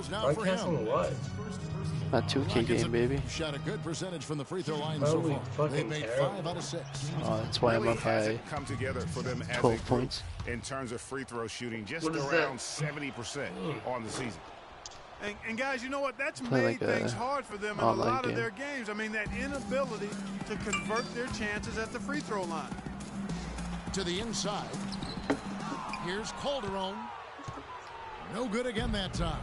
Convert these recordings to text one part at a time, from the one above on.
throws now for him. What? A 2K game, baby. Shot a good percentage from the free throw line Holy so far. They fucking made terrible. 5 out of 6. Oh, that's why I'm Really up by hasn't come together for them as a 12 group points. in terms of free throw shooting, just What is around that? 70% on the season. And guys, you know what? That's Play made like a things hard for them in a online lot of game. their games. I mean, that inability to convert their chances at the free throw line. To the inside. Here's Calderon. No good again that time.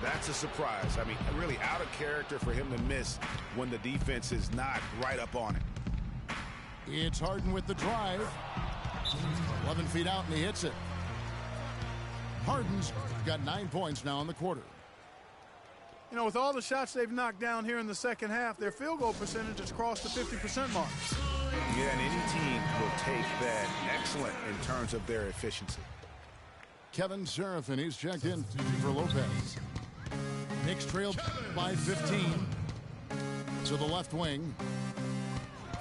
That's a surprise. I mean, really out of character for him to miss when the defense is not right up on it. It's Harden with the drive. 11 feet out and he hits it. Harden's got 9 points now in the quarter. You know, with all the shots they've knocked down here in the second half, their field goal percentage has crossed the 50% mark. Yeah, and any team will take that excellent in terms of their efficiency. Kevin Seraphin, he's checked in for Lopez. Knicks trailed by 15 to the left wing.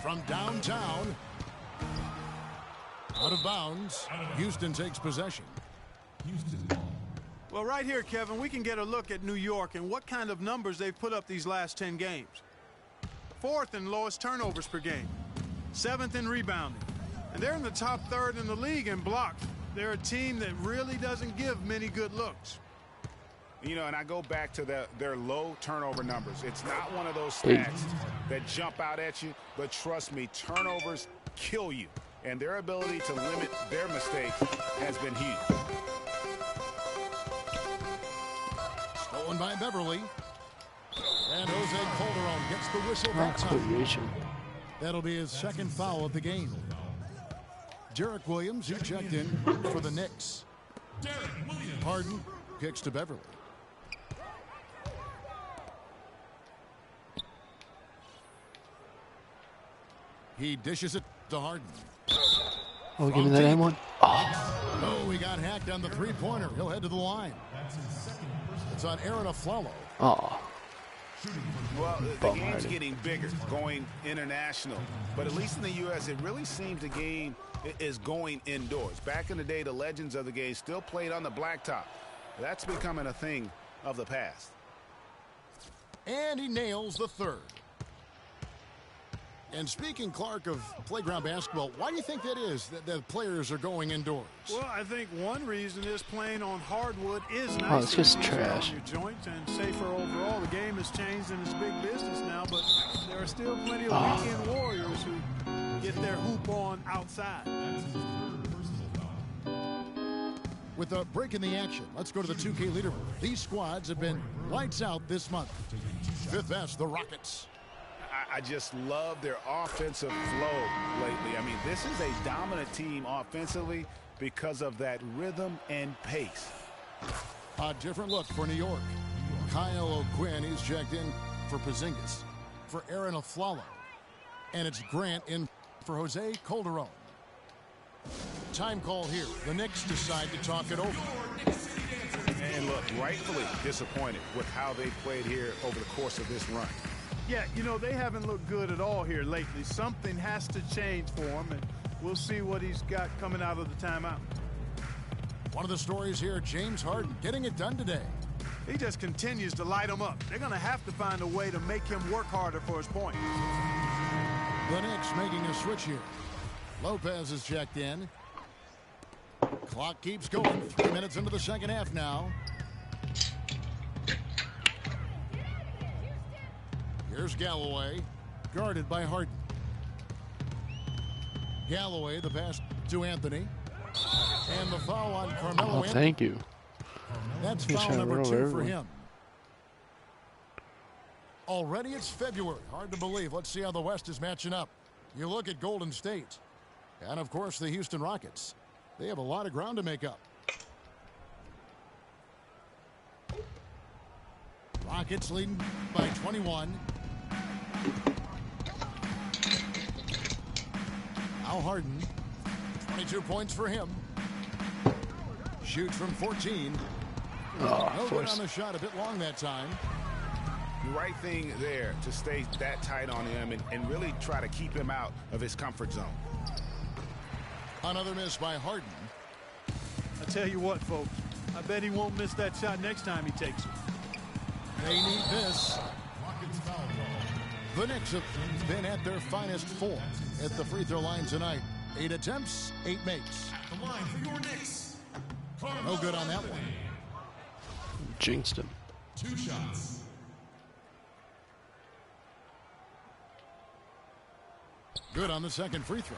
From downtown. Out of bounds. Houston takes possession. Well, right here, Kevin, we can get a look at New York and what kind of numbers they've put up these last 10 games. 4th in lowest turnovers per game. 7th in rebounding. And they're in the top 3rd in the league in blocks. They're a team that really doesn't give many good looks. You know, and I go back to their low turnover numbers. It's not one of those stats that jump out at you, but trust me, turnovers kill you. And their ability to limit their mistakes has been huge. Stolen by Beverly. And Jose Calderon gets the whistle that Not time. creation. That'll be his second foul of the game. Derek Williams, he checked in for the Knicks. Harden kicks to Beverly. He dishes it to Harden. Oh, give me that M1. Oh, he got hacked on the three-pointer. He'll head to the line. It's on Aaron Aflalo. Oh, Well, the game's getting bigger, going international. But at least in the U.S., it really seems the game is going indoors. Back in the day, the legends of the game still played on the blacktop. That's becoming a thing of the past. And he nails the third. And speaking, Clark, of playground basketball, why do you think that is, that the players are going indoors? Well, I think one reason is playing on hardwood is nicer. Oh, it's just Easier trash. on your joints and safer overall. The game has changed and it's big business now, but there are still plenty of weekend warriors who get their hoop on outside. With a break in the action, let's go to the 2K leaderboard. These squads have been lights out this month. Fifth best, the Rockets. I just love their offensive flow lately. I mean, this is a dominant team offensively because of that rhythm and pace. A different look for New York. Kyle O'Quinn, he's checked in for Porzingis. For Aaron Aflalo. And it's Grant in for Jose Calderon. Time call here. The Knicks decide to talk it over. And look, rightfully disappointed with how they played here over the course of this run. Yeah, you know, they haven't looked good at all here lately. Something has to change for him, and we'll see what he's got coming out of the timeout. One of the stories here, James Harden getting it done today. He just continues to light them up. They're going to have to find a way to make him work harder for his points. The Knicks making a switch here. Lopez is checked in. Clock keeps going. 3 minutes into the second half now. Here's Galloway, guarded by Harden. Galloway, the pass to Anthony. And the foul on Carmelo oh, Anthony. thank you. That's He's foul trying to number run 2 over for everyone. him. Already it's February. Hard to believe. Let's see how the West is matching up. You look at Golden State. And, of course, the Houston Rockets. They have a lot of ground to make up. Rockets leading by 21. Al Harden. 22 points for him. Shoots from 14. Oh, No good force. on the shot. A bit long that time. The right thing there to stay that tight on him and really try to keep him out of his comfort zone. Another miss by Harden. I tell you what, folks, I bet he won't miss that shot next time he takes it. They need this. The Knicks have been at their finest 4 at the free throw line tonight. 8 attempts, 8 makes. The line for your Knicks. No good on that one. Jinxed him. 2 shots. Good on the second free throw.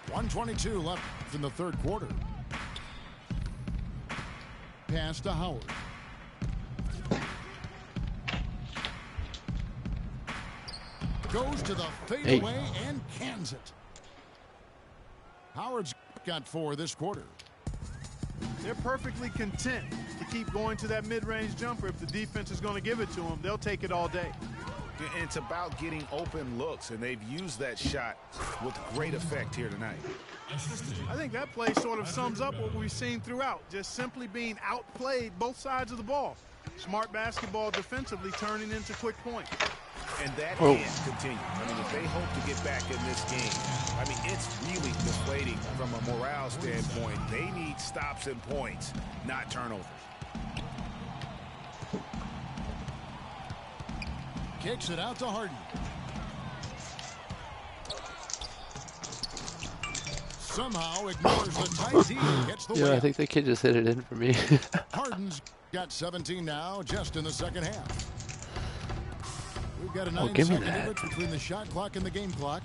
1:22 left in the third quarter. Pass to Howard. Goes to the fadeaway and cans it. Howard's got 4 this quarter. They're perfectly content to keep going to that mid-range jumper. If the defense is going to give it to them, they'll take it all day. And it's about getting open looks, and they've used that shot with great effect here tonight. I think that play sort of sums up what we've seen throughout, just simply being outplayed both sides of the ball. Smart basketball defensively turning into quick points. And that can't continue. I mean, if they hope to get back in this game, I mean, it's really deflating from a morale standpoint. They need stops and points, not turnovers. Kicks it out to Harden. Somehow ignores the tight D and gets the Yeah, I think the kid just hit it in for me. Harden's got 17 now, just in the second half. We've got a Oh, give me 9-second that. difference between the shot clock and the game clock.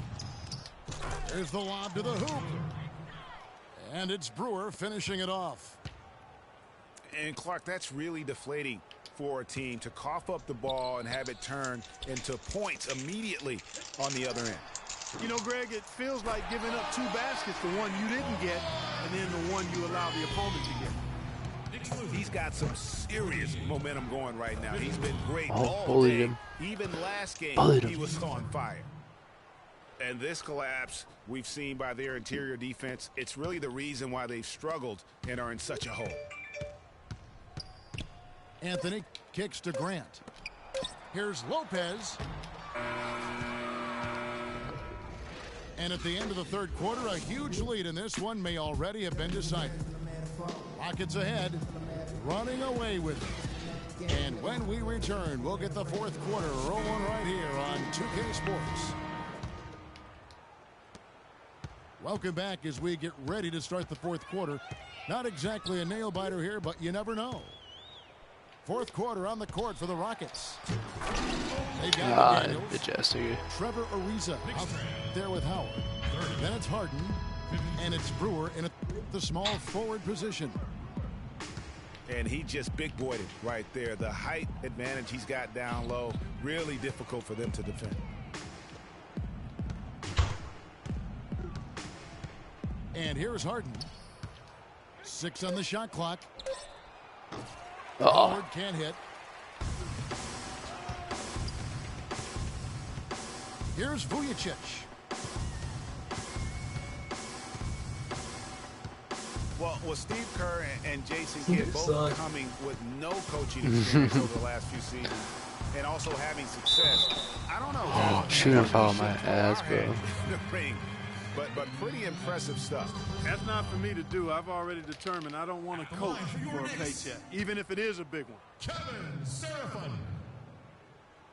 There's the lob to the hoop. And it's Brewer finishing it off. And, Clark, that's really deflating for a team to cough up the ball and have it turn into points immediately on the other end. You know, Greg, it feels like giving up 2 baskets, the one you didn't get, and then the one you allow the opponent to get. He's got some serious momentum going right now. He's been great all bullied day. him. Even last game, Bullied he him. was on fire. And this collapse we've seen by their interior defense, it's really the reason why they've struggled and are in such a hole. Anthony kicks to Grant. Here's Lopez. And at the end of the third quarter, a huge lead in this one may already have been decided. Rockets ahead, running away with it. And when we return, we'll get the fourth quarter rolling right here on 2K Sports. Welcome back as we get ready to start the fourth quarter. Not exactly a nail-biter here, but you never know. Fourth quarter on the court for the Rockets. They got Daniels, Majestic. Trevor Ariza out there with Howard. Then it's Harden, and it's Brewer in the small forward position. And he just big-boyed it right there. The height advantage he's got down low, really difficult for them to defend. And here's Harden. 6 on the shot clock. Oh, Howard can't hit. Here's Vujicic. Well, with Steve Kerr and Jason Kidd both coming with no coaching experience over the last few seasons and also having success, I don't know. shooting foul my ass, bro. But pretty impressive stuff. That's not for me to do. I've already determined I don't want to coach for a paycheck, even if it is a big one. Kevin Seraphin.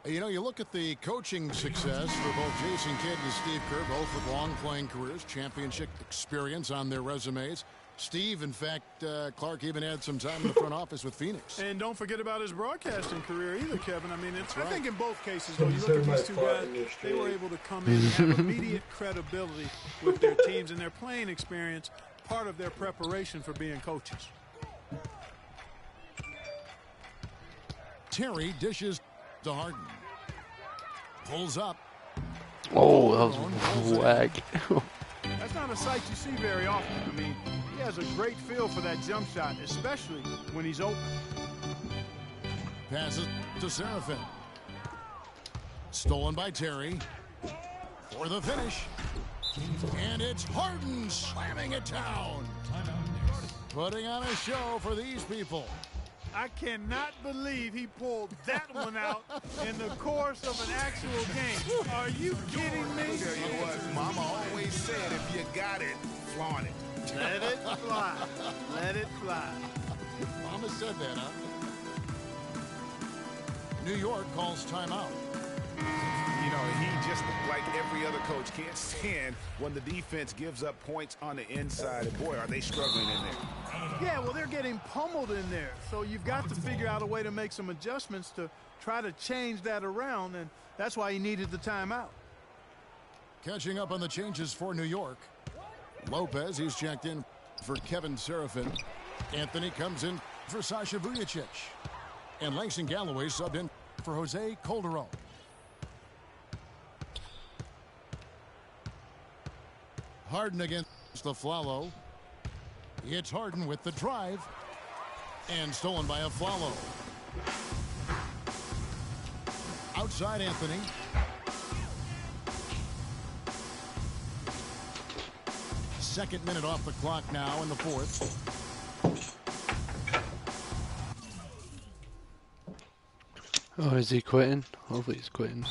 You know, you look at the coaching success for both Jason Kidd and Steve Kerr, both with long playing careers, championship experience on their resumes. Steve, in fact, Clark even had some time in the front office with Phoenix. And don't forget about his broadcasting career either, Kevin. I mean, That's I right. think in both cases, though, you look at these two guys, they were able to come in and have immediate credibility with their teams and their playing experience, part of their preparation for being coaches. Terry dishes to Harden. Pulls up. Oh, that was whack. That's not a sight you see very often. I mean, he has a great feel for that jump shot, especially when he's open. Passes to Seraphin. Stolen by Terry. For the finish. And it's Harden slamming it down. Putting on a show for these people. I cannot believe he pulled that one out in the course of an actual game. Are you kidding me? I'll tell you what, Mama always said, if you got it, flaunt it. Let it fly. Let it fly. Mama said that, huh? New York calls timeout. You know, he just, like every other coach, can't stand when the defense gives up points on the inside. And boy, are they struggling in there. Yeah, well, they're getting pummeled in there. So you've got to figure out a way to make some adjustments to try to change that around, and that's why he needed the timeout. Catching up on the changes for New York. Lopez, he's checked in for Kevin Seraphin. Anthony comes in for Sasha Vujacic. And Langston Galloway subbed in for Jose Calderon. Harden against Afflalo. It's Harden with the drive. And stolen by Afflalo. Outside Anthony. Second minute off the clock now in the fourth. Oh, is he quitting? Hopefully he's quitting.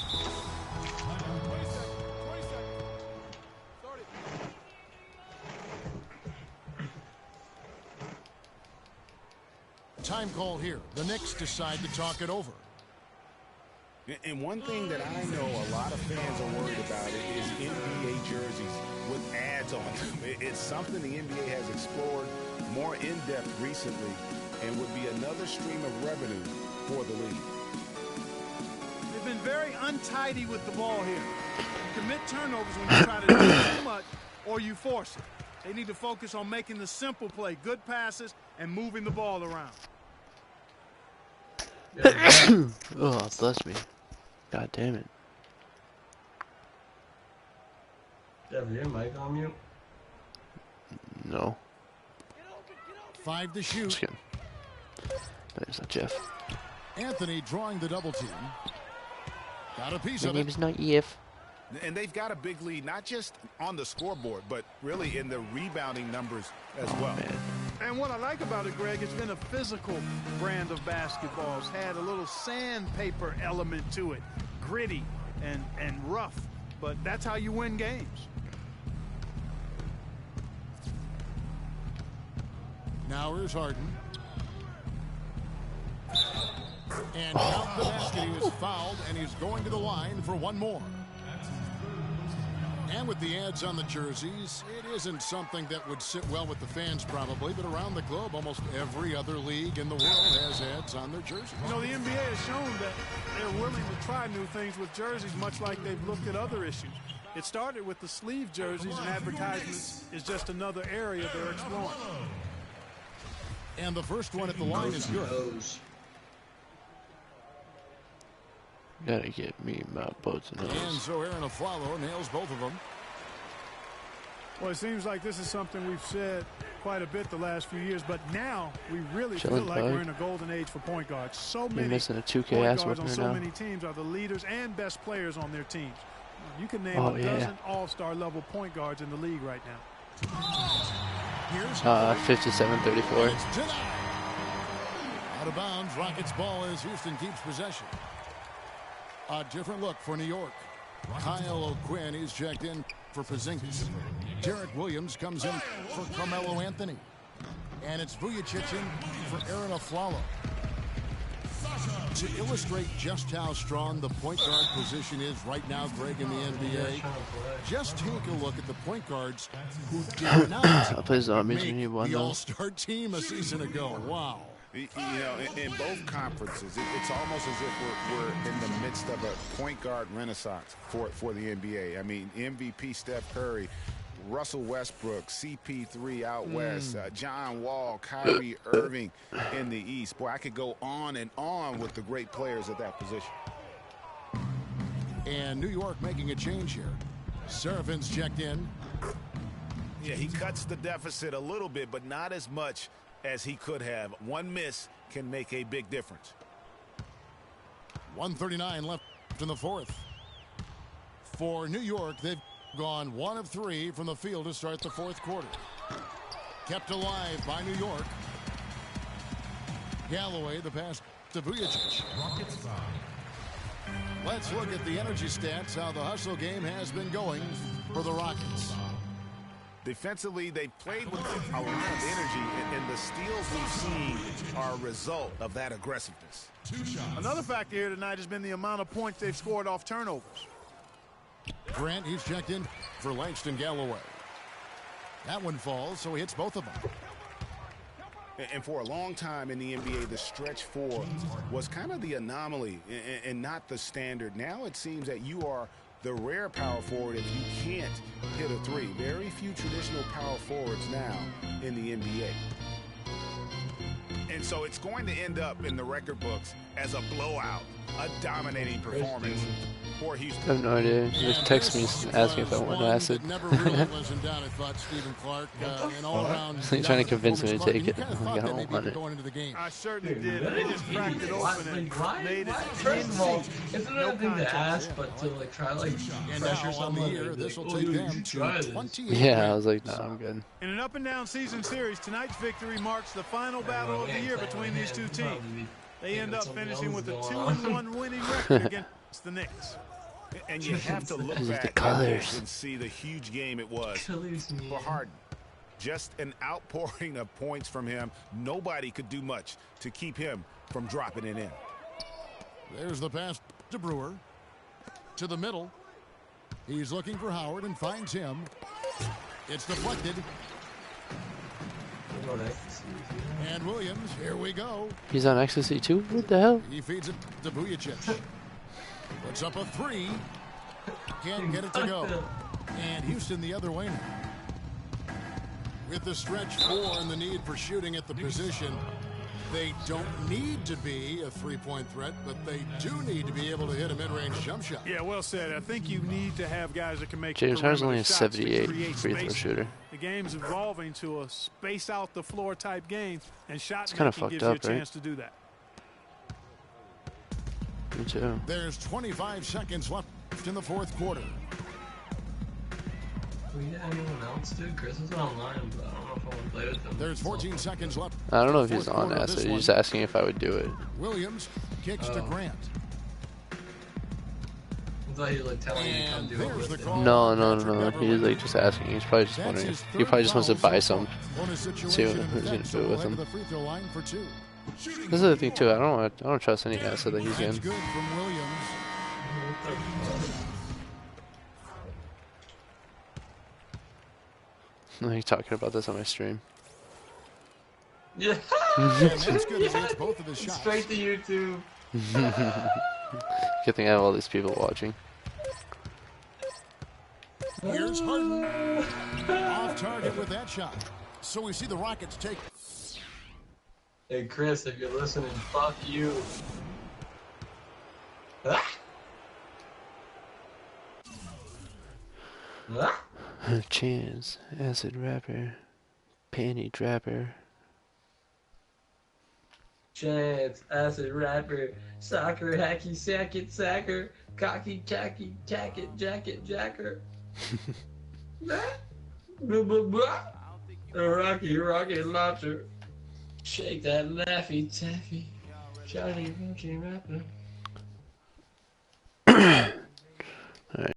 Time call here. The Knicks decide to talk it over. And one thing that I know a lot of fans are worried about is NBA jerseys with ads on them. It's something the NBA has explored more in depth recently and would be another stream of revenue for the league. They've been very untidy with the ball here. You commit turnovers when you try to do too much or you force it. They need to focus on making the simple play, good passes, and moving the ball around. Oh, bless me. God damn it. Jeff, is your mic on mute? No. 5 to Just shoot. kidding. No, it's not Jeff. Anthony drawing the double team. Got a piece My of name it. is not Jeff. And they've got a big lead, not just on the scoreboard, but really in the rebounding numbers as well. Man. And what I like about it, Greg, it's been a physical brand of basketball. It's had a little sandpaper element to it, gritty and rough. But that's how you win games. Now here's Harden. And count the basket. He was fouled, and he's going to the line for one more. And with the ads on the jerseys, it isn't something that would sit well with the fans probably, but around the globe, almost every other league in the world has ads on their jerseys. You know, the NBA has shown that they're willing to try new things with jerseys, much like they've looked at other issues. It started with the sleeve jerseys, and advertisements is just another area they're exploring. And the first one at the line is good. Gotta get me my boats and And hose. so Aaron Afflalo nails both of them. Well, it seems like this is something we've said quite a bit the last few years, but now we really feel Chilling, like bud. we're in a golden age for point guards. So You're many missing a 2K point ass guards on whooping so now. many teams are the leaders and best players on their teams. You can name Oh, a yeah. dozen all-star level point guards in the league right now. Here's 57-34. It's denied. Out of bounds. Rockets ball as Houston keeps possession. A different look for New York. Kyle O'Quinn is checked in for Porzingis. Derek Williams comes in for Carmelo Anthony. And it's Vujacic in for Aaron Afflalo. To illustrate just how strong the point guard position is right now, Greg, in the NBA, just take a look at the point guards who did not I'll play zombies make when you won the though. All-Star team a season ago. Wow. You know, in both conferences, it's almost as if we're in the midst of a point guard renaissance for the NBA. I mean, MVP Steph Curry, Russell Westbrook, CP3 out west, John Wall, Kyrie Irving in the East. Boy, I could go on and on with the great players at that position. And New York making a change here. Seraphin's checked in. Yeah, he cuts the deficit a little bit, but not as much as he could have. One miss can make a big difference. 1:39 left in the fourth. For New York, they've gone 1 of 3 from the field to start the fourth quarter. Kept alive by New York. Galloway, the pass to Vujacic. Let's look at the energy stats, how the hustle game has been going for the Rockets. Defensively, they played with a lot of energy, and the steals we've seen are a result of that aggressiveness. 2 shots. Another factor here tonight has been the amount of points they've scored off turnovers. Grant, he's checked in for Langston Galloway. That one falls, so he hits both of them. And for a long time in the NBA, the stretch 4 was kind of the anomaly and not the standard. Now it seems that you are the rare power forward if you can't hit a 3. Very few traditional power forwards now in the NBA. And so it's going to end up in the record books as a blowout, a dominating performance for Houston. I have no idea. He just texted me asking if I want acid. Never really wasn't down, I thought, Stephen Clark. An all-around He's trying to convince me to take it. You kinda I'm thought like, I that don't maybe want it. going into the game. I certainly did. They just cracked it open and made it. First of all, it's another thing to ask, but to like try like And pressure now on someone. the year, like, this will oh, take dude, them you to try this. 28. Yeah, I was like, no, I'm good. In an up-and-down season series, tonight's victory marks the final battle of the year between these two teams. They end up finishing with a 2-1 winning record against the Knicks. And you have to look These are the back at colors. this and see the huge game it was for Harden. Just an outpouring of points from him. Nobody could do much to keep him from dropping it in. There's the pass to Brewer. To the middle. He's looking for Howard and finds him. It's deflected. And Williams, here we go. He's on ecstasy too? What the hell? He feeds it to Vujacic. Puts up a 3. Can't get it to go. And Houston the other way now. With the stretch 4 and the need for shooting at the position, they don't need to be a three-point threat, but they do need to be able to hit a mid-range jump shot. Yeah, well said. I think you need to have guys that can make James Harden's only a perimeter shots to 78 create free throw space. shooter. The game's evolving to a space out the floor type game, and shot kinda making fucked gives up, you a right? chance to do that. Me too. There's 25 seconds left in the fourth quarter. We got anyone else, dude? Chris is online, but I don't know if I want to play with them. There's 14 seconds left. I don't know in if the he's fourth on quarter of acid. this He's one. just asking if I would do it. Williams kicks to Grant. I thought he was like telling me to come And do it there's with the him. call. No. Patrick He's Beverley. like just asking. He's probably just That's wondering. his He third probably just wants to foul buy so some. far. On a See what situation he's gonna that's do with away him. to the free throw line for 2. This is the thing too. I don't trust any acid that he's That's getting. good from Williams. I'm like talking about this on my stream. Yeah. And that's good as he hits both of his shots. Straight to YouTube. Good thing I have all these people watching. Here's Harden. Off target with that shot. So we see the Rockets take. Hey Chris, if you're listening, fuck you. Ah! Ah! Chance, acid rapper, panty trapper. Chance, acid rapper, soccer, hacky, sack it, sacker, cocky, tacky, tack it, jacket, jacker. Blah, blah, blah. A rocky, rocket launcher. Shake that laffy taffy. Johnny, rocky rapper.